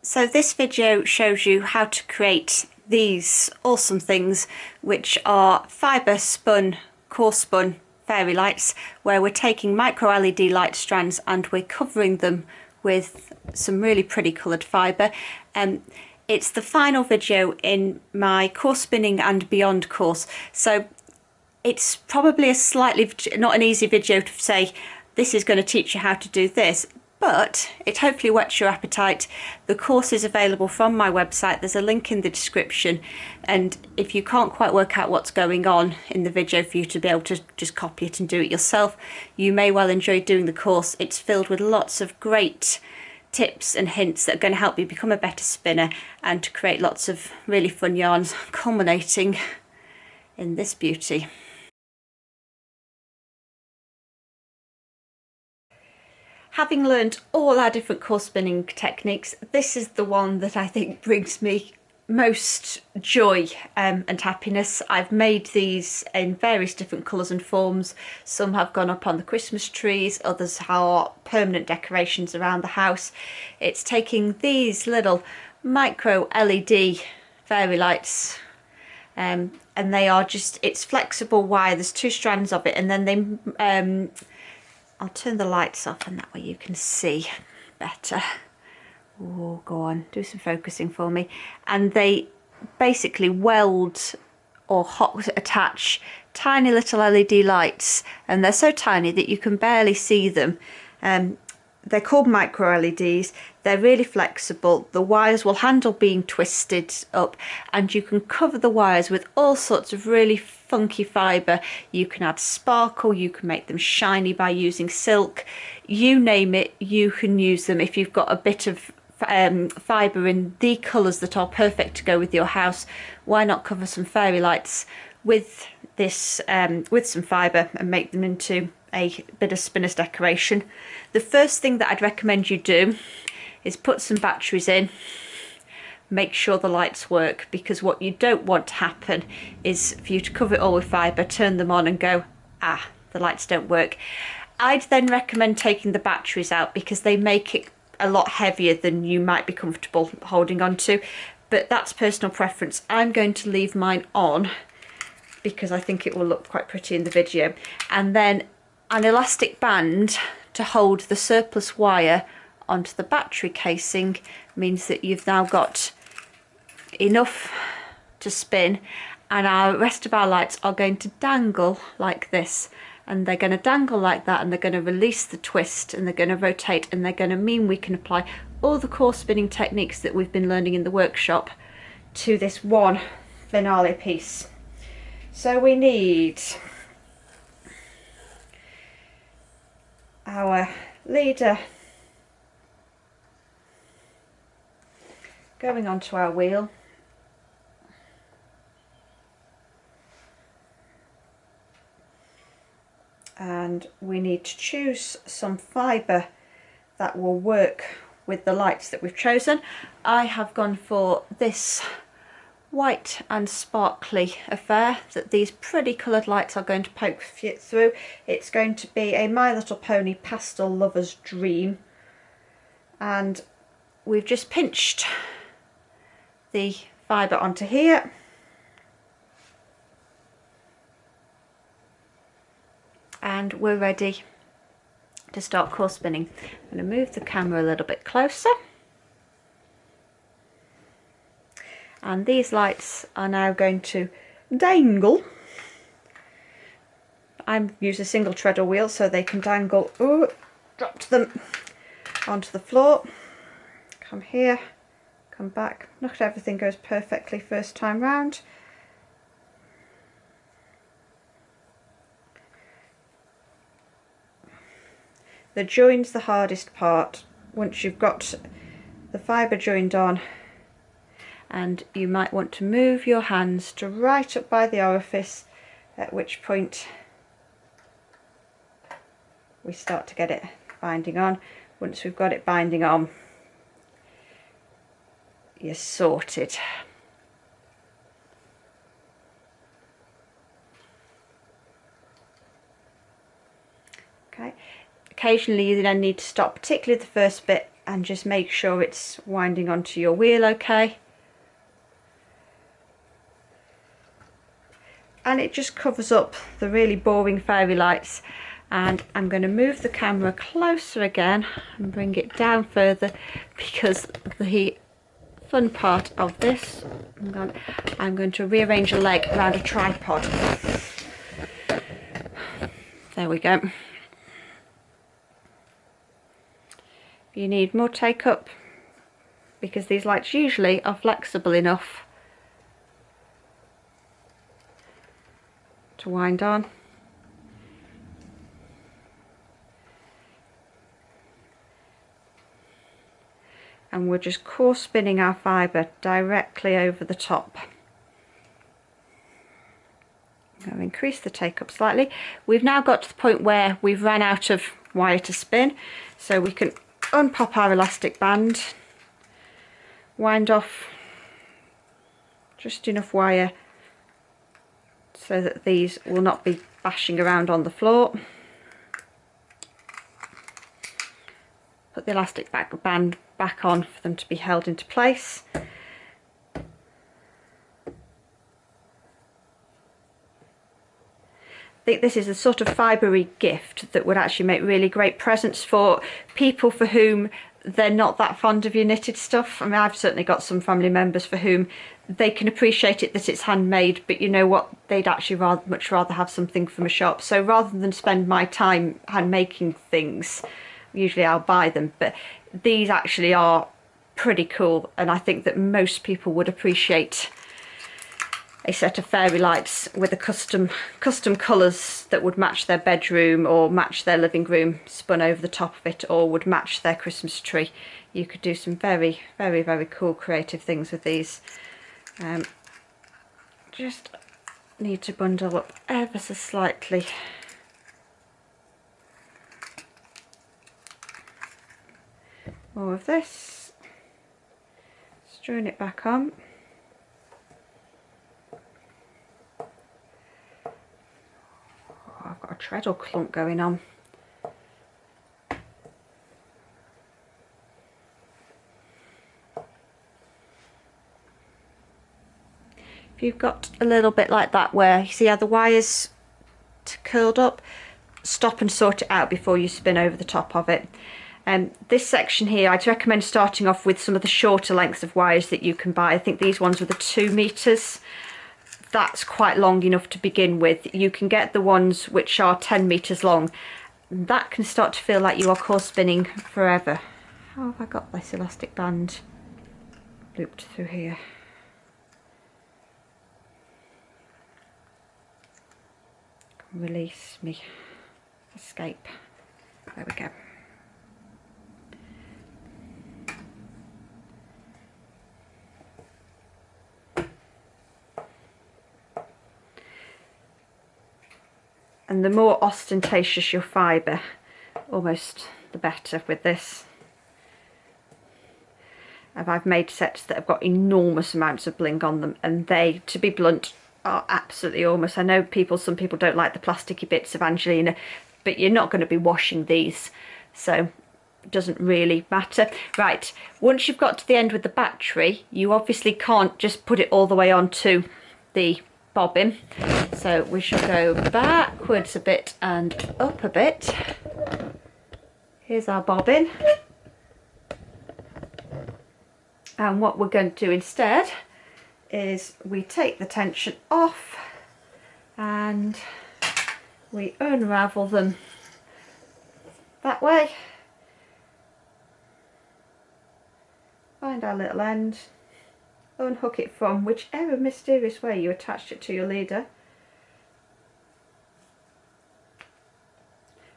So this video shows you how to create these awesome things, which are fibre spun, Corespun Fairylights, where we're taking micro LED light strands and we're covering them with some really pretty coloured fibre. It's the final video in my Corespinning and Beyond course, so it's probably a slightly, not an easy video to say this is going to teach you how to do this, but it hopefully whets your appetite. The course is available from my website. There's a link in the description, and if you can't quite work out what's going on in the video for you to be able to just copy it and do it yourself, you may well enjoy doing the course. It's filled with lots of great tips and hints that are going to help you become a better spinner and to create lots of really fun yarns, culminating in this beauty. Having learned all our different core spinning techniques, this is the one that I think brings me most joy and happiness. I've made these in various different colours and forms. Some have gone up on the Christmas trees, others are permanent decorations around the house. It's taking these little micro LED fairy lights, and they are just, it's flexible wire, there's two strands of it, and then they I'll turn the lights off and that way you can see better. Oh, go on, do some focusing for me. And they basically weld or hot attach tiny little LED lights, and they're so tiny that you can barely see them. They're called micro LEDs. They're really flexible. The wires will handle being twisted up, and you can cover the wires with all sorts of really funky fibre. You can add sparkle, you can make them shiny by using silk. You name it, you can use them. If you've got a bit of fibre in the colours that are perfect to go with your house, why not cover some fairy lights with this, with some fibre, and make them into a bit of spinner's decoration. The first thing that I'd recommend you do is put some batteries in, make sure the lights work, because what you don't want to happen is for you to cover it all with fibre, turn them on and go, ah, the lights don't work. I'd then recommend taking the batteries out because they make it a lot heavier than you might be comfortable holding on to, but that's personal preference. I'm going to leave mine on because I think it will look quite pretty in the video, and then an elastic band to hold the surplus wire onto the battery casing means that you've now got enough to spin, and our rest of our lights are going to dangle like this, and they're going to dangle like that, and they're going to release the twist, and they're going to rotate, and they're going to mean we can apply all the core spinning techniques that we've been learning in the workshop to this one finale piece. So we need our leader going onto our wheel, and we need to choose some fibre that will work with the lights that we've chosen. I have gone for this white and sparkly affair that these pretty coloured lights are going to poke through. It's going to be a My Little Pony Pastel Lover's Dream, and we've just pinched the fibre onto here, and we're ready to start core spinning. I'm going to move the camera a little bit closer. And these lights are now going to dangle. I'm using a single treadle wheel so they can dangle. Ooh, dropped them onto the floor. Come here, come back. Not everything goes perfectly first time round. The join's the hardest part. Once you've got the fibre joined on, and you might want to move your hands to right up by the orifice, at which point we start to get it binding on. Once we've got it binding on, you're sorted. Okay, occasionally you then need to stop, particularly the first bit, and just make sure it's winding onto your wheel okay. And it just covers up the really boring fairy lights. And I'm going to move the camera closer again and bring it down further, because the fun part of this, I'm going to rearrange a leg around a tripod. There we go. If you need more take up, because these lights usually are flexible enough to wind on. And we're just coarse spinning our fibre directly over the top. I'm going to increase the take up slightly. We've now got to the point where we've run out of wire to spin, so we can unpop our elastic band, wind off just enough wire so that these will not be bashing around on the floor. Put the elastic band back on for them to be held into place. I think this is a sort of fibre-y gift that would actually make really great presents for people for whom they're not that fond of your knitted stuff. I mean, I've certainly got some family members for whom they can appreciate it that it's handmade, but you know what, they'd actually much rather have something from a shop. So rather than spend my time hand making things, usually I'll buy them, but these actually are pretty cool, and I think that most people would appreciate a set of fairy lights with a custom colours that would match their bedroom or match their living room spun over the top of it, or would match their Christmas tree. You could do some very, very, very cool creative things with these. Just need to bundle up ever so slightly. More of this, screwing it back on. Oh, I've got a treadle clunk going on. If you've got a little bit like that where you see how the wire's curled up, stop and sort it out before you spin over the top of it. This section here, I'd recommend starting off with some of the shorter lengths of wires that you can buy. I think these ones were the 2 meters. That's quite long enough to begin with. You can get the ones which are 10 meters long. That can start to feel like you are core spinning forever. How have I got this elastic band looped through here? Release me, escape. There we go. And the more ostentatious your fibre, almost the better with this. And I've made sets that have got enormous amounts of bling on them, and they, to be blunt, are absolutely enormous. I know some people don't like the plasticky bits of Angelina, but you're not going to be washing these, so it doesn't really matter. Right, once you've got to the end with the battery, you obviously can't just put it all the way onto the bobbin, so we shall go backwards a bit and up a bit. Here's our bobbin, and what we're going to do instead is we take the tension off and we unravel them that way. Find our little end, unhook it from whichever mysterious way you attached it to your leader,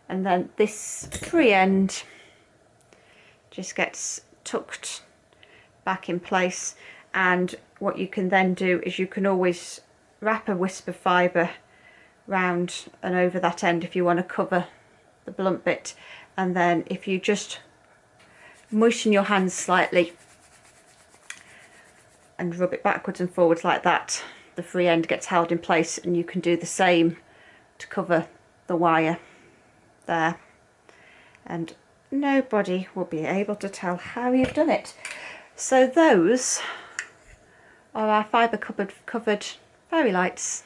and then this free end just gets tucked back in place. And what you can then do is you can always wrap a wisp of fibre round and over that end if you want to cover the blunt bit, and then if you just moisten your hands slightly and rub it backwards and forwards like that, the free end gets held in place, and you can do the same to cover the wire there. And nobody will be able to tell how you've done it. So those are our fibre covered fairy lights.